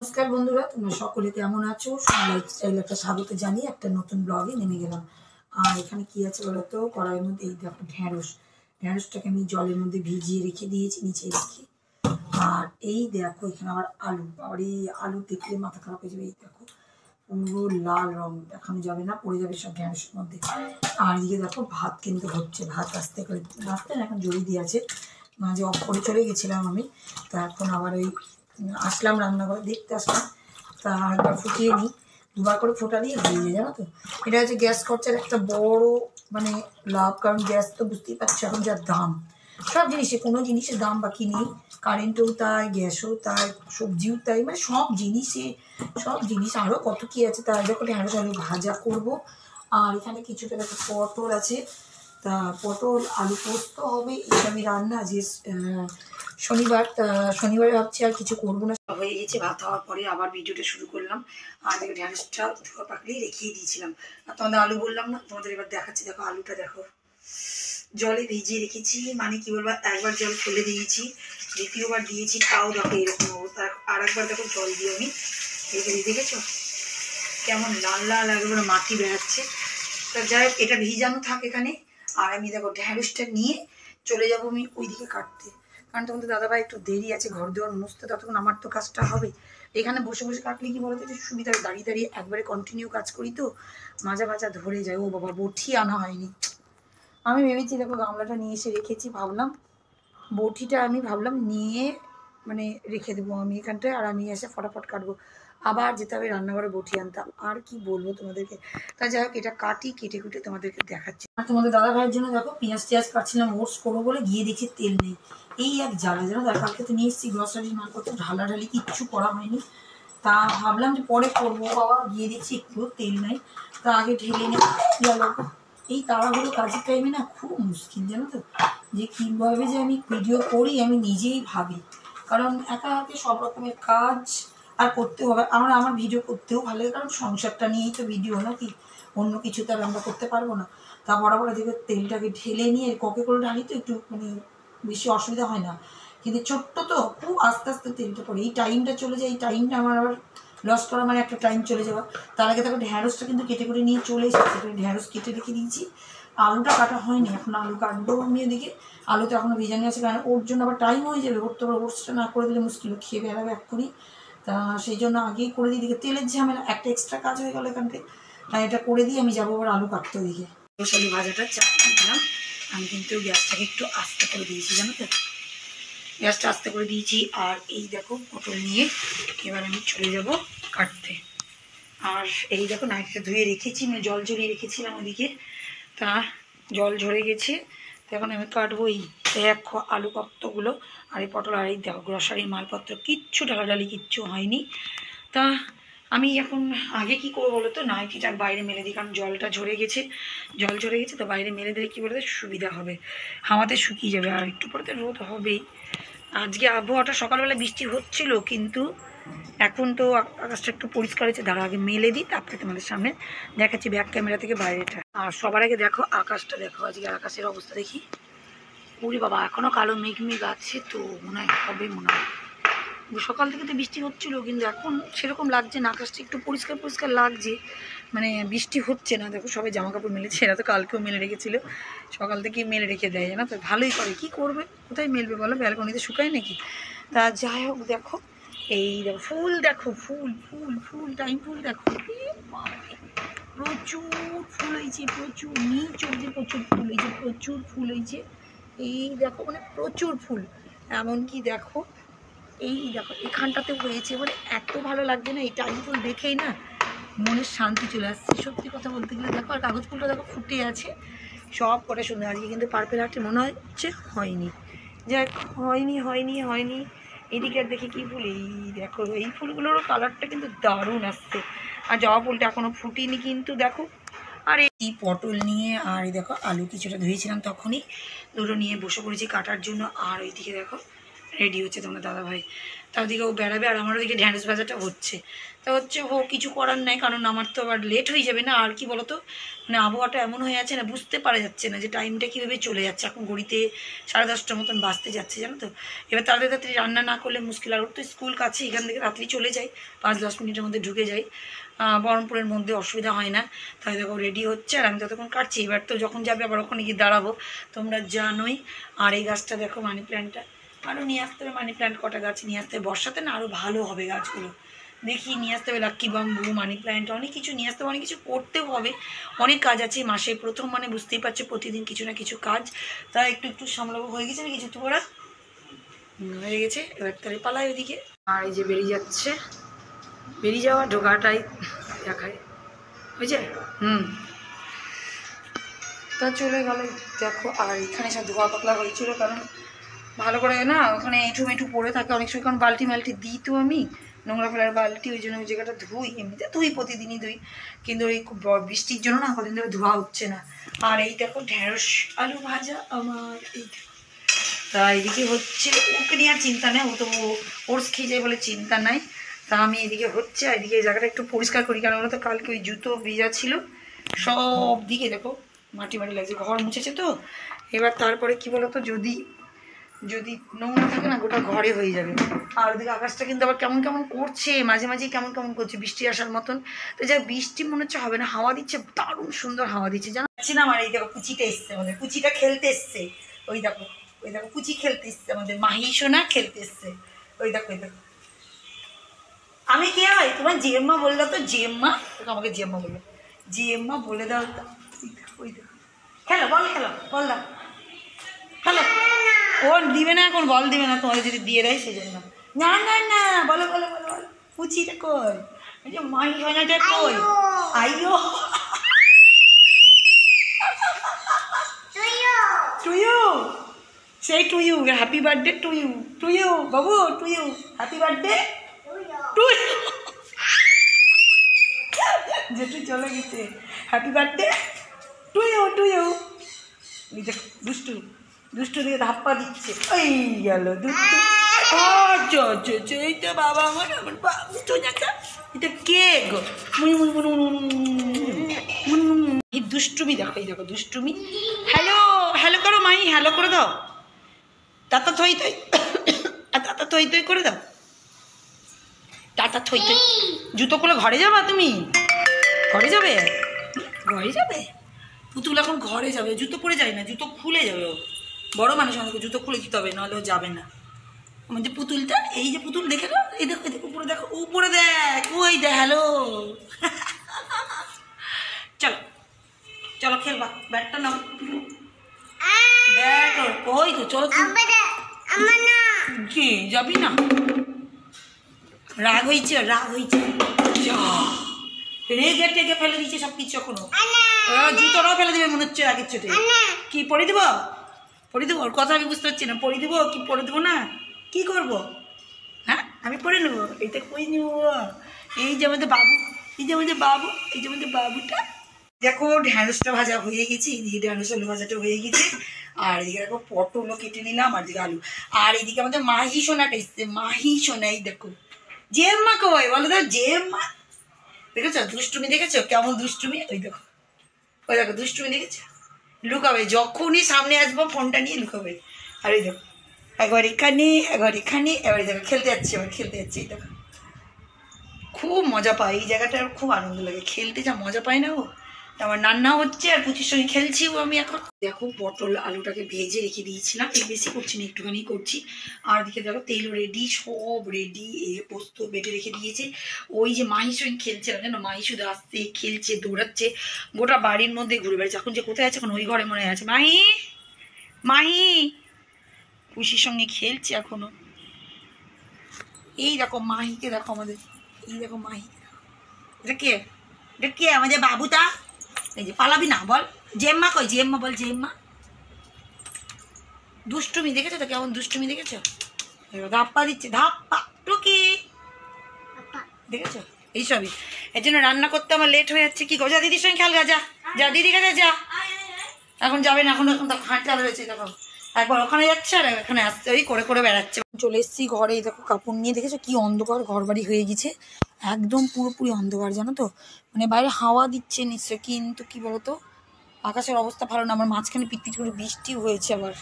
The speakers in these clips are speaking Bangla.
নমস্কার বন্ধুরা, তোমরা সকলে কেমন আছো? সোনা লাইফস্টাইল একটা স্বাগত জানিয়ে একটা নতুন ব্লগে নেমে গেলাম। আর এখানে কি আছে বলতো, কড়াইয়ের মধ্যে এই দেখো ঢ্যাঁড়সটাকে আমি জলের মধ্যে ভিজিয়ে রেখে দিয়েছি নিচে রেখে। আর এই দেখো এখানে আবার আলু, আর এই আলু দেখলে মাথা খারাপ হয়ে যাবে। এই দেখো পুরো লাল রং, দেখানো যাবে না, পড়ে যাবে সব ঢ্যাঁড়সের মধ্যে। আর এদিকে দেখো ভাত কিন্তু হচ্ছে, ভাত আস্তে করে ভাতটা এখন জড়ি দিয়ে আছে, মাঝে অফ করে চলে গেছিলাম আমি। তা এখন আবার ওই আসলাম রান্নাঘরে, দেখতে আসলাম। তা একবার ফুটিয়ে নিই, দুবার করে ফোটালেই হয়ে যায়, জানো তো। এটা হচ্ছে গ্যাস খরচার একটা বড় মানে লাভ, কারণ গ্যাস তো বুঝতেই পারছো এখন যা দাম। সব জিনিসে, কোনো জিনিসের দাম বাকি নেই। কারেন্টও তাই, গ্যাসও তাই, সবজিও তাই, মানে সব জিনিস আরও কত কী আছে। তার যখন ঢেঁড়স আলু ভাজা করবো। আর এখানে কিছুটা দেখো পটল আছে, তা পটল আলু পোস্ত হবে, এটা আমি রান্না যে শনিবার, শনিবারে ভাবছি আর কিছু করবো না, হয়ে গেছে। ভাত হওয়ার পরে আবার ভিডিওটা শুরু করলাম। আর দেখো ঢ্যাঁড়সটা ধোয়া পাকলেই রেখেই দিয়েছিলাম। আর তোমাদের আলু বললাম না, তোমাদের এবার দেখাচ্ছি। দেখো আলুটা দেখো জলে ভিজিয়ে রেখেছি, মানে কি বলবো, একবার জল ফেলে দিয়েছি, দ্বিতীয়বার দিয়েছি, তাও দেখো এরকম অবস্থা। আর একবার দেখো জল দিয়ে আমি রেখে দিয়ে, দেখেছো কেমন লাল লাল একবার মাটি বেড়াচ্ছে। তা যাই হোক, এটা ভিজানো থাক এখানে। আর আমি দেখো ঢ্যাঁড়সটা নিয়ে চলে যাবো আমি ওইদিকে কাটতে, কারণ তোমাদের দাদাভাই একটু দেরি আছে ঘর দেওয়ার মুছতে, ততক্ষণ আমার তো কাজটা হবে। এখানে বসে বসে কাটলে কি বলতো, একটু সুবিধা হয়, দাঁড়িয়ে দাঁড়িয়ে একবারে কন্টিনিউ কাজ করি তো মাজা ভাজা ধরে যায়। ও বাবা, বটি আনা হয়নি। আমি ভেবেছি দেখো গামলাটা নিয়ে এসে রেখেছি, ভাবলাম বটিটা আমি ভাবলাম নিয়ে মানে রেখে দেবো আমি এখানটায়, আর আমি এসে ফটাফট কাটবো। আবার যেতে হবে রান্নাঘরে বটি আনতাম, আর কি বলবো তোমাদেরকে। তা যাই হোক, এটা কাটি, কেটে কুটে তোমাদেরকে দেখাচ্ছি। আর তোমাদের দাদা ভাইয়ের জন্য দেখো পেঁয়াজ টিয়াজ কাটছিলাম, ওটস করবো বলে, গিয়ে দেখি তেল নেই। এই এক জ্বালা, যেন তার কালকে তো নিয়ে এসেছি গ্রসারি মালপত্র, ঢালাঢালি কিচ্ছু করা হয়নি। তা ভাবলাম যে পরে করবো, বাবা গিয়ে দেখছি একটুও তেল নেই। তা আগে ঢেলে নেব গেল। এই তাড়াহুড়ো কাজের টাইমে না খুব মুশকিল, জানো তো, যে কীভাবে যে আমি ভিডিও করি আমি নিজেই ভাবি। কারণ একা হাতে সব রকমের কাজ আর করতে হবে। আমার ভিডিও করতেও ভালো লাগে, কারণ সংসারটা নিয়েই তো ভিডিও, নাকি অন্য কিছু তো আর আমরা করতে পারবো না। তা বরাবর এদিকে তেলটাকে ঢেলে নিয়ে ককে করে ঢালি তো একটু মানে বেশি অসুবিধা হয় না। কিন্তু ছোট্ট তো খুব আস্তে আস্তে তেলটা পড়ে, এই টাইমটা চলে যায়, এই টাইমটা আমার আবার লস করা মানে একটা টাইম চলে যাওয়া। তার আগে দেখো ঢ্যাঁড়সটা কিন্তু কেটে করে নিয়ে চলে এসেছি, ঢ্যাঁড়স কেটে রেখে দিয়েছি। আলুটা কাটা হয়নি, এখন আলু কাটবো আমি এদিকে। আলু তো এখনও ভেজানো আছে, কারণ ওর জন্য আবার টাইম হয়ে যাবে, ওর তো আবার ওটসটা না করে দিলে মুশকিল, খেয়ে বেড়াবে এক্ষুনি। তা সেই জন্য আগেই করে দিই, দিকে তেলের ঝামেলা, একটা এক্সট্রা কাজ হয়ে গেল এখান থেকে। তাই এটা করে দিয়ে আমি যাবো আবার আলু কাটতে ওদিকে। মশালি ভাজাটা চাপিয়ে দিলাম। আমি কিন্তু গ্যাসটাকে একটু আস্তে করে দিয়েছি, জানো তো, গ্যাসটা আস্তে করে দিয়েছি। আর এই দেখো পটল নিয়ে এবার আমি চলে যাব কাটতে। আর এই দেখো নাইটটা ধুয়ে রেখেছি, মানে জল ঝরিয়ে রেখেছিলাম ওদিকে, তা জল ঝরে গেছে। তো এখন আমি কাটবো এই দেখো আলু পত্রগুলো আর এই পটল। আর এই দেখো গ্রসারির মালপত্র কিচ্ছু ঢালাঢালি কিচ্ছু হয়নি। তা আমি এখন আগে কি করবো বলো তো, নাইটিটা বাইরে মেলে দিই, কারণ জল ঝরে গেছে তো বাইরে মেলে দিলে কী বলতো সুবিধা হবে, হাওয়াতে শুকিয়ে যাবে। আর একটু পরে তো রোদ হবেই। আজকে আবহাওয়াটা সকালবেলা বৃষ্টি হচ্ছিল, কিন্তু এখন তো আকাশটা একটু পরিষ্কার হয়েছে। দাঁড়া আগে মেলে দিই, তারপরে তোমাদের সামনে দেখাচ্ছি ব্যাক ক্যামেরা থেকে বাইরেটা। আর সবার আগে দেখো আকাশটা, দেখো আজকে আকাশের অবস্থা দেখি। ওরে বাবা, এখনও কালো মেঘ আছে, তো মনে হয় হবে, মনে হয়। সকাল থেকে তো বৃষ্টি হচ্ছিল, কিন্তু এখন সেরকম লাগছে না, আকাশটা একটু পরিষ্কার পরিষ্কার লাগছে, মানে বৃষ্টি হচ্ছে না। দেখো সবাই জামা কাপড় মেলেছে, এরা তো কালকেও মেলে রেখেছিল, সকাল থেকেই মেলে রেখে দেয়, জানো তো, ভালোই করে। কি করবে, কোথায় মেলবে বলো, ব্যালকনিতে শুকায় নাকি। তা যাই হোক, দেখো এই দেখো ফুল, দেখো ফুল ফুল ফুল টাইম ফুল, দেখো প্রচুর ফুল হয়েছে, প্রচুর নিচ অব্দি প্রচুর ফুল হয়েছে, প্রচুর ফুল হয়েছে। এই দেখো মানে প্রচুর ফুল, এমনকি দেখো এই দেখো এখানটাতে হয়েছে, মানে এত ভালো লাগছে না, এই টাইম ফুল দেখেই না মনের শান্তি চলে আসছে, সত্যি কথা বলতে গেলে। দেখো আর কাগজ ফুলটা দেখো ফুটে আছে, সব কটা সুন্দর। আজকে কিন্তু পার্পেল হাটে মনে হচ্ছে হয়নি, যাক হয়নি হয়নি হয়নি। এদিকে আর দেখি কী ফুল, এই দেখো এই ফুলগুলোরও কালারটা কিন্তু দারুণ আসছে। আর জবা ফুলটা এখনও ফুটিনি কিন্তু দেখো। আর এই পটল নিয়ে আর এই দেখো আলু কিছুটা ধুয়েছিলাম তখনই, দুটো নিয়ে বসে পড়েছি কাটার জন্য। আর ওইদিকে দেখো রেডি হচ্ছে তোমার দাদাভাই। তার দিকে ও বেড়াবে আর আমার ওদিকে ঢ্যাঁড়স ভাজাটা হচ্ছে। তা হচ্ছে কিছু করার নাই, কারণ আমার তো আবার লেট হয়ে যাবে না। আর কি বলতো, মানে আবহাওয়াটা এমন হয়ে আছে না, বুঝতে পারা যাচ্ছে না যে টাইমটা কীভাবে চলে যাচ্ছে। এখন ঘড়িতে 10:30টার মতন বাজতে যাচ্ছে, জানো তো। এবার তাড়াতাড়ি তাড়াতাড়ি রান্না না করলে মুশকিল। আর ওর তো স্কুল কাছে, এখান থেকে রাত্রি চলে যাই, 5-10 মিনিটের মধ্যে ঢুকে যাই বহরমপুরের মধ্যে, অসুবিধা হয় না। তাই দেখো রেডি হচ্ছে আর আমি ততক্ষণ কাটছি। এবার তো যখন যাবে আবার ওখানে গিয়ে দাঁড়াবো, তোমরা জানোই। আর এই গাছটা দেখো, মানি প্ল্যান্টটা আরও নিয়ে আসতে হবে। মানি প্ল্যান্ট কটা গাছ নিয়ে আসতে হবে, বর্ষাতে না আরও ভালো হবে গাছগুলো। দেখি নিয়ে আসতে হবে, লাক্কি বাম্বু, মানি প্ল্যান্ট, অনেক কিছু নিয়ে আসতে হবে। অনেক কিছু করতেও হবে, অনেক কাজ আছে মাসে প্রথম, মানে বুঝতেই পারছো প্রতিদিন কিছু না কিছু কাজ। তা একটু একটু সামলাবো। হয়ে গেছে না কিছু তো ওরা হয়ে গেছে। এবার তাহলে পালাই ওইদিকে। আর এই যে বেরিয়ে যাচ্ছে, বেরিয়ে যাওয়া ঢোকাটাই দেখায়, বুঝছে। তা চলে গেল দেখো। আর এখানে সব ধোয়া পাতলা হয়েছিল, কারণ ভালো করে না ওখানে এঁঠু মেঠু পড়ে থাকে অনেক সময়, কারণ বালতি মাল্টি দিই তো আমি, নোংরা ফেলার বালতি, ওই জন্য ওই জায়গাটা ধুই। এমনিতে ধুই, প্রতিদিনই ধুই, কিন্তু ওই বৃষ্টির জন্য না কদিন ধরে ধোয়া হচ্ছে না। আর এই দেখো ঢেঁড়স আলু ভাজা আমার, এই তা এইদিকে হচ্ছে। ওকে নিয়ে আর চিন্তা নেই, ও তো ওটস খেয়ে যায় বলে চিন্তা নাই। তা আমি এদিকে হচ্ছে, আর এদিকে এই জায়গাটা একটু পরিষ্কার করি, কারণ ওরা তো কালকে ওই জুতো ভিজা ছিল সব দিকে, দেখো মাটি মাটি লাগছে, ঘর মুছেছে তো। এবার তারপরে কি বলতো, যদি যদি নোংরা থাকে না গোটা ঘরে হয়ে যাবে। আর ওদিকে আকাশটা কিন্তু আবার কেমন কেমন করছে, মাঝে মাঝেই কেমন কেমন করছে, বৃষ্টি আসার মতন। তো যা বৃষ্টি মনে হচ্ছে হবে না, হাওয়া দিচ্ছে, দারুণ সুন্দর হাওয়া দিচ্ছে, জানাচ্ছি না। আমার এই দেখো কুচিটা এসছে, আমাদের কুচিটা খেলতে এসছে। ওই দেখো, ওই দেখো কুচি খেলতে এসছে, আমাদের মাহি সোনা খেলতে এসছে। ওই দেখো, ওই দেখো। আমি কে হয় তোমার জিএম্মা বললো তো, জিএম্মা আমাকে জিএম্মা বললো, জিএম্মা বলে দাও তো। ওই দেখো, খেলো বল, খেলো বল দাও, খেলো। ও দিবে না এখন, বল দিবে না, তোমাদের যদি দিয়ে দেয় সেই জন্য। না না না, বলো বলো বলো বলো, কুচিটা কই, এই যে মাই সোনাটা কই। আইয়ো টু ইউ, সেই to you, happy birthday to you, to you বাবু, to you, happy birthday to you. যেটু চলে গেছে, happy birthday to you, to you. এই দেখ দুষ্টু, দুষ্টু দিকে ধাপ্পা দিচ্ছে, ওই গেল দুষ্টু। আচ্ছা আচ্ছা আচ্ছা, এইটা বাবা আমার, আমার বাবু তো একটা, এটা কে গো, মুনি মুনি মুনি মুনি মুনি। এই দুষ্টুমি দেখো, এই দেখো দুষ্টুমি। হ্যালো হ্যালো করো মাই, হ্যালো করে দাও। টাটা থই থই, টাটা থই থই করে দাও, টাটা থই থই। জুতো খুলে ঘরে যাবা তুমি, ঘরে যাবে, ঘরে যাবে। পুতুল এখন ঘরে যাবে, জুতো পরে যায় না, জুতো খুলে যাবে। ও বড় মানুষ, আমাদেরকে জুতো খুলে দিতে হবে, নাহলে ও যাবে না। আমার যে পুতুলটা, এই যে পুতুল দেখে না, এই দেখো, এই দেখো উপরে দেখো, উপরে দেখ, ওই দেখ, হ্যালো। চলো চলো খেলবা, ব্যাটটা নাও, ব্যাট ওই তো, চলো কি যাবি না, রাগ হয়েছে, রাগ হয়েছে, রেগে টেগে ফেলে দিচ্ছে সব কিছু। এখনো জুতোটাও ফেলে দেবে মনে হচ্ছে রাগের চোটে। কি পরে দেবো, পরে দেবো, ওর কথা আমি বুঝতে পারছি না, পরে দেবো কি পরে দেবো না, কি করবো, হ্যাঁ আমি পরে নেবো, এইটা কই নেবো। এই যে আমাদের বাবু, এই যে আমাদের বাবু, এই যে আমাদের বাবুটা। দেখো ঢ্যাঁড়সটা ভাজা হয়ে গেছে, এদিকে ঢ্যাঁড়স আলু ভাজাটা হয়ে গেছে। আর এদিকে দেখো পটলও কেটে নিলাম, আর এদিকে আলু। আর এদিকে আমাদের মাহি সোনাটা এসছে, মাহি সোনা। এই দেখো জেম্মা কই বলো তো, জেম্মা দেখেছো দুষ্টুমি, দেখেছো কেমন দুষ্টুমি। ওই দেখো, ওই দেখো দুষ্টুমি দেখেছো, লুকাবে যখনই সামনে আসবো ফোনটা নিয়ে লুকাবে। আর ওই দেখো একবার এখানে, একবার এখানে, এবার দেখো খেলতে যাচ্ছে, এবার খেলতে যাচ্ছে। এই দেখো খুব মজা পায় এই জায়গাটা, খুব আনন্দ লাগে খেলতে, যা মজা পায় না ও। আমার রান্না হচ্ছে আর পুচির সঙ্গে খেলছিও আমি এখন। দেখো পটল আলুটাকে ভেজে রেখে দিয়েছিলাম, এই বেশি করছি না, একটুখানি করছি। আর দিকে দেখো তেল রেডি, সব রেডি, পোস্ত বেটে রেখে দিয়েছে। ওই যে মাহির সঙ্গে খেলছিলাম জানো, মাহি শুধু আসছে, খেলছে, দৌড়াচ্ছে, গোটা বাড়ির মধ্যে ঘুরে বেড়াচ্ছে। এখন যে কোথায় আছে, এখন ওই ঘরে মনে আছে। মাহি, মাহি পুষির সঙ্গে খেলছে এখনো। এই দেখো মাহিকে দেখো আমাদের, এই দেখো মাহিকে দেখো, এটা কে, এটা কে আমাদের বাবুটা। এই যে পালাবি না, বল জেম্মা কই, জেম্মা বল, জেম্মা। দুষ্টুমি দেখেছো তো, কেমন দুষ্টুমি দেখেছো, ধাপ্পা দিচ্ছে, ধাপ্পা টুকি, দেখেছো এইসবই। এর জন্য রান্না করতে আমার লেট হয়ে যাচ্ছে। কি করো, যা দিদির সঙ্গে খেল, যা যা দিদির কাছে যা। এখন যাবে না, এখন এখন হাঁটতে রয়েছে, দেখো একবার ওখানে যাচ্ছে আর এখানে আসতে ওই করে করে বেড়াচ্ছে। চলে এসেছি ঘরে, দেখো কাপড় নিয়ে, দেখেছো কি অন্ধকার ঘর বাড়ি হয়ে গেছে, একদম পুরোপুরি অন্ধকার জানো তো, মানে বাইরে হাওয়া দিচ্ছে নিশ্চয়, কিন্তু কি বলতো আকাশের অবস্থা ভালো না। আমার মাঝখানে পিটপিট করে বৃষ্টি হয়েছে, আবার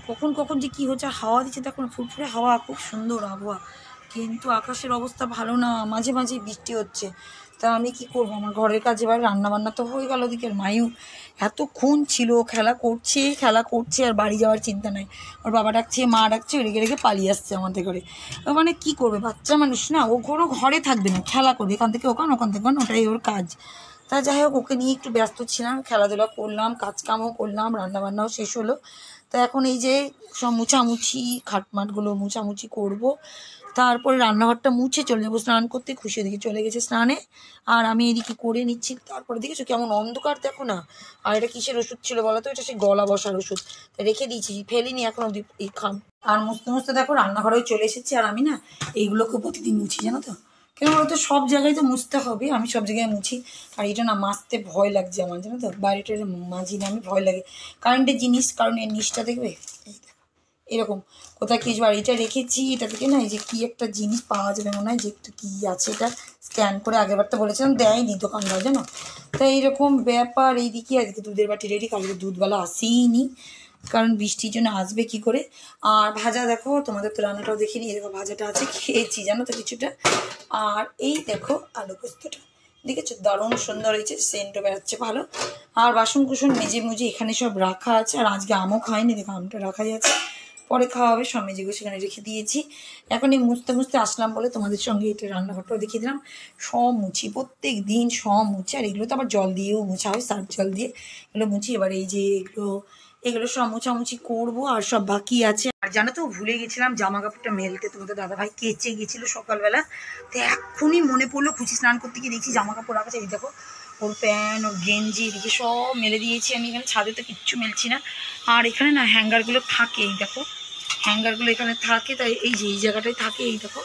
কখন কখন যে কি হচ্ছে, হাওয়া দিচ্ছে দেখো না, ফুরফুরে হাওয়া, খুব সুন্দর আবহাওয়া, কিন্তু আকাশের অবস্থা ভালো না, মাঝে মাঝে বৃষ্টি হচ্ছে। তা আমি কি করবো, আমার ঘরের কাজ এবার রান্নাবান্না তো হয়ে গেল, ওদিকে মায়ু এতক্ষণ ছিল খেলা করছে আর বাড়ি যাওয়ার চিন্তা নাই, ওর বাবা ডাকছে মা ডাকছে, রেগে রেগে পালিয়ে আসছে আমাদের ঘরে। মানে কি করবে, বাচ্চা মানুষ না, ও ঘরে থাকবে না, খেলা করবে এখান থেকে ওখান ওখান, ওটাই ওর কাজ। তা যাই হোক, ওকে নিয়ে একটু ব্যস্ত ছিলাম, খেলাধুলা করলাম, কাজকামও করলাম, রান্নাবান্নাও শেষ হলো। তো এখন এই যে সব মুছামুছি, খাটমাটগুলো মুছামুছি করব, তারপরে রান্নাঘরটা মুছে চলে যাবো স্নান করতে। খুশি ওদিকে চলে গেছে স্নানে, আর আমি এদিকে করে নিচ্ছি। তারপরে দেখেছো কেমন অন্ধকার দেখো না। আর এটা কিসের ওষুধ ছিল বলো তো, এটা সেই গলা বসার ওষুধ, রেখে দিয়েছি, ফেলিনি এখন অব্দি এই খাম। আর মুছতে মুছতে দেখো রান্নাঘরেও চলে এসেছি, আর আমি না এইগুলোকে প্রতিদিন মুছি জানো তো, কেন বলতো সব জায়গায় তো মুছতে হবে, আমি সব জায়গায় মুছি। আর এটা না মাজতে ভয় লাগছে আমার জানো তো, বাড়িটা মাজি না আমি, ভয় লাগে কারেন্টের জিনিস, কারণ এর নিচটা দেখবে এরকম কোথায় কিছু, আর এটা রেখেছি, এটা থেকে না এই যে কি একটা জিনিস পাওয়া যাবে মনে হয়, যে একটা কী আছে, এটা স্ক্যান করে আগেরবার তো বলেছিলাম দেয়নি দোকানদার জানো। তো এইরকম ব্যাপার। এইদিকে আজকে দুধের বাটি রেডি, কালকে দুধওয়ালা আসেইনি, কারণ বৃষ্টির জন্য আসবে কি করে। আর ভাজা দেখো, তোমাদের তো রান্নাটাও দেখিনি, এরকম ভাজাটা আছে, খেয়েছি জানো তো কিছুটা। আর এই দেখো আলু পোস্তটা, দেখেছো দারুণ সুন্দর হয়েছে, সেন্টও বেড়াচ্ছে ভালো। আর বাসন কুসন মেজে মুজে এখানে সব রাখা আছে, আর আজকে আমও খাইনি, দেখো আমটা রাখাই আছে, পরে খাওয়া হবে, সব মেজেগুলো সেখানে রেখে দিয়েছি। এখন এই মুছতে মুছতে আসলাম বলে তোমাদের সঙ্গে এটা রান্নাঘরটাও দেখিয়ে দিলাম। সব মুছি প্রত্যেক দিন, সব মুছি, আর এগুলো তো আবার জল দিয়েও মোছা হয়, সার্ফ জল দিয়ে এগুলো মুছি। এবার এই যে এগুলো সব মোছামুছি করবো, আর সব বাকি আছে। আর জানো তো ভুলে গেছিলাম জামা কাপড়টা মেলতে, তোমাদের দাদাভাই কেচে গেছিলো সকালবেলা, তো এক্ষুনি মনে পড়লো, খুশি স্নান করতে গিয়ে দেখছি জামা কাপড় রাখা আছে। এই দেখো ওর প্যান্ট, ওর গেঞ্জি, এদিকে সব মেলে দিয়েছি আমি, এখানে ছাদে তো কিচ্ছু মেলছি না। আর এখানে না হ্যাঙ্গারগুলো থাকে, এই দেখো হ্যাঙ্গারগুলো এখানে থাকে, তাই এই যে এই জায়গাটায় থাকে, এই দেখো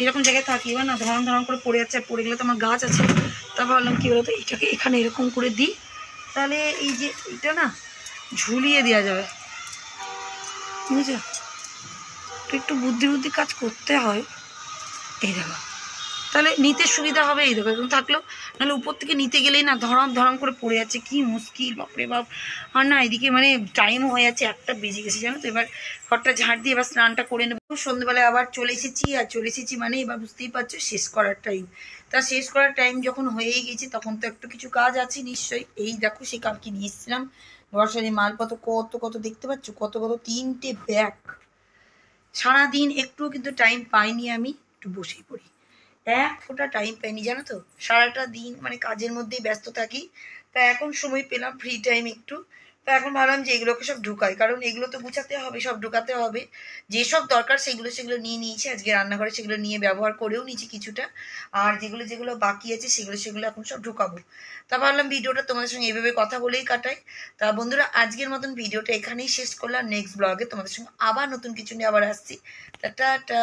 এরকম জায়গায় থাকে। এবার না ধরন ধরন করে পড়ে যাচ্ছে, আর পড়ে গেলে তো আমার গাছ আছে, তা ভাবলাম কী বলতো এটাকে এখানে এরকম করে দিই, তাহলে এই যে এটা না ঝুলিয়ে দেওয়া যাবে, বুঝেছো, একটু বুদ্ধি বুদ্ধি কাজ করতে হয়। এই দেখো তাহলে নিতে সুবিধা হবে, এই দেখো এরকম থাকলেও, নাহলে উপর থেকে নিতে গেলেই না ধরম ধরম করে পড়ে যাচ্ছে, কি মুশকিল বাপরে বাপ। আর না এদিকে মানে টাইমও হয়ে যাচ্ছে, 1টা বেজে গেছে জানো তো। এবার ঘরটা ঝাড় দিয়ে এবার স্নানটা করে নেবো, সন্ধ্যেবেলায় আবার চলে এসেছি, আর চলে এসেছি মানে এবার বুঝতেই পারছো শেষ করার টাইম। তা শেষ করার টাইম যখন হয়েই গেছে, তখন তো একটু কিছু কাজ আছে নিশ্চয়ই। এই দেখো সেই কালকে নিয়ে এসেছিলাম গ্রসারি মালপত্র, কত কত দেখতে পাচ্ছ, কত কত 3টে ব্যাগ। সারাদিন একটুও কিন্তু টাইম পাইনি, আমি একটু বসেই পড়ি, এক ফোঁটা টাইম পাইনি জানো তো, সারাটা দিন মানে কাজের মধ্যেই ব্যস্ত থাকি। তা এখন সময় পেলাম ফ্রি টাইম একটু, তা এখন ভাবলাম যে এগুলোকে সব ঢুকাই, কারণ এগুলো তো গুছাতে হবে, সব ঢুকাতে হবে, যেসব দরকার সেগুলো নিয়ে নিয়েছি আজকে রান্নাঘরে, সেগুলো নিয়ে ব্যবহার করেও নিয়েছি কিছুটা। আর যেগুলো যেগুলো বাকি আছে সেগুলো এখন সব ঢুকাবো। তা ভাবলাম ভিডিওটা তোমাদের সঙ্গে এইভাবে কথা বলেই কাটাই। তা বন্ধুরা আজকের মতন ভিডিওটা এখানেই শেষ করলাম, নেক্সট ব্লগে তোমাদের সঙ্গে আবার নতুন কিছু নিয়ে আবার আসছি। টা টা।